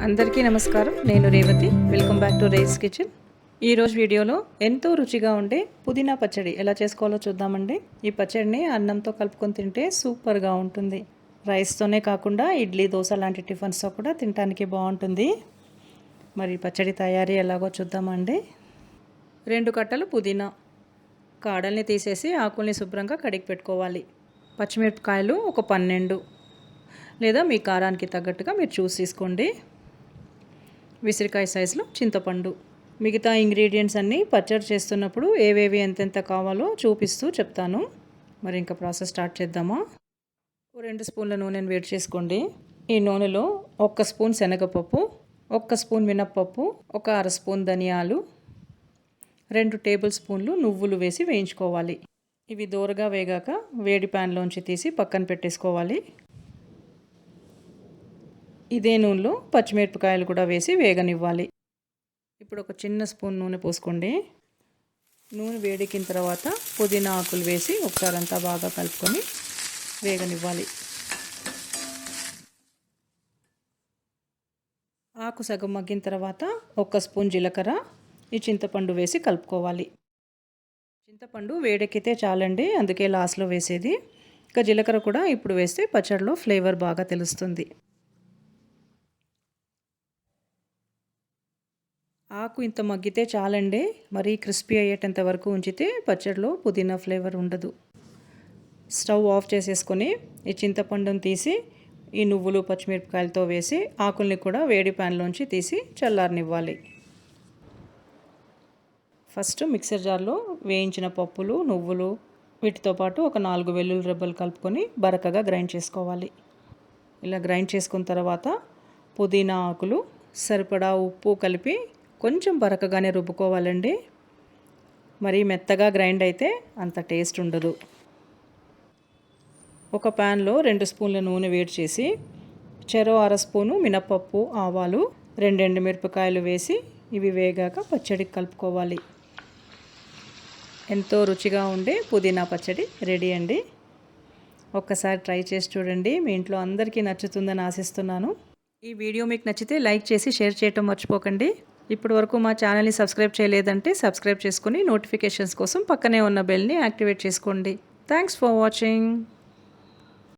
అందరికీ నమస్కారం. నేను Revathi. Welcome back to race kitchen. ఈరోజు వీడియోలో ఎంతో రుచిగా ఉండే పుదీనా పచ్చడి ఎలా చేసుకోవాలో చూద్దామండి. ఈ పచ్చడిని అన్నంతో కలుపుకొని తింటే సూపర్గా ఉంటుంది. రైస్తోనే కాకుండా ఇడ్లీ, దోశ లాంటి టిఫిన్స్తో కూడా తినడానికి బాగుంటుంది. మరి పచ్చడి తయారీ ఎలాగో చూద్దామండి. 2 కట్టలు పుదీనా, కాడల్ని తీసేసి ఆకుల్ని శుభ్రంగా కడిగి పెట్టుకోవాలి. పచ్చిమిరపకాయలు ఒక 12 లేదా మీ కారానికి తగ్గట్టుగా మీరు చూసి తీసుకోండి. విసిరికాయ సైజులో చింతపండు. మిగతా ఇంగ్రీడియంట్స్ అన్నీ పచ్చడి చేస్తున్నప్పుడు ఏవేవి ఎంతెంత కావాలో చూపిస్తూ చెప్తాను. మరి ఇంకా ప్రాసెస్ స్టార్ట్ చేద్దామా. 2 స్పూన్ల నూనెను వేడి చేసుకోండి. ఈ నూనెలో 1 స్పూన్ శనగపప్పు, 1 స్పూన్ మినప్పప్పు, ఒక 1/2 స్పూన్ ధనియాలు, 2 టేబుల్ స్పూన్లు నువ్వులు వేసి వేయించుకోవాలి. ఇవి దోరగా వేగాక వేడి ప్యాన్లోంచి తీసి పక్కన పెట్టేసుకోవాలి. ఇదే నూనెలో పచ్చిమిరపకాయలు కూడా వేసి వేగనివ్వాలి. ఇప్పుడు ఒక చిన్న స్పూన్ నూనె పోసుకోండి. నూనె వేడెక్కిన తర్వాత పుదీనా ఆకులు వేసి ఒకసారి అంతా బాగా కలుపుకొని వేగనివ్వాలి. ఆకు సగం మగ్గిన తర్వాత 1 స్పూన్ జీలకర్ర, ఈ చింతపండు వేసి కలుపుకోవాలి. చింతపండు వేడెక్కితే చాలండి, అందుకే లాస్ట్లో వేసేది. ఇంకా జీలకర్ర కూడా ఇప్పుడు వేస్తే పచ్చడిలో ఫ్లేవర్ బాగా తెలుస్తుంది. ఆకు ఇంత మగ్గితే చాలండి, మరీ క్రిస్పీ అయ్యేటంత వరకు ఉంచితే పచ్చడిలో పుదీనా ఫ్లేవర్ ఉండదు. స్టవ్ ఆఫ్ చేసేసుకొని ఈ చింతపండును తీసి ఈ నువ్వులు పచ్చిమిరపకాయలతో వేసి ఆకుల్ని కూడా వేడి ప్యాన్లోంచి తీసి చల్లారనివ్వాలి. ఫస్ట్ మిక్సర్ జార్లో వేయించిన పప్పులు, నువ్వులు, వీటితో పాటు ఒక 4 వెల్లుల్లి రెబ్బలు కలుపుకొని బరకగా గ్రైండ్ చేసుకోవాలి. ఇలా గ్రైండ్ చేసుకున్న తర్వాత పుదీనా ఆకులు, సరిపడా ఉప్పు కలిపి కొంచెం బరకగానే రుబ్బుకోవాలండి. మరీ మెత్తగా గ్రైండ్ అయితే అంత టేస్ట్ ఉండదు. ఒక ప్యాన్లో 2 స్పూన్ల నూనె వేడి చేసి చెరో 1/2 స్పూను మినప్పప్పు, ఆవాలు, 2 ఎండుమిరపకాయలు వేసి ఇవి వేగాక పచ్చడికి కలుపుకోవాలి. ఎంతో రుచిగా ఉండే పుదీనా పచ్చడి రెడీ అండి. ఒక్కసారి ట్రై చేసి చూడండి, మీ ఇంట్లో అందరికీ నచ్చుతుందని ఆశిస్తున్నాను. ఈ వీడియో మీకు నచ్చితే లైక్ చేసి షేర్ చేయటం మర్చిపోకండి. ఇప్పటి వరకు మా ఛానల్ని సబ్స్క్రైబ్ చేయలేదంటే సబ్స్క్రైబ్ చేసుకుని నోటిఫికేషన్స్ కోసం పక్కనే ఉన్న బెల్ని యాక్టివేట్ చేసుకోండి. Thanks for watching.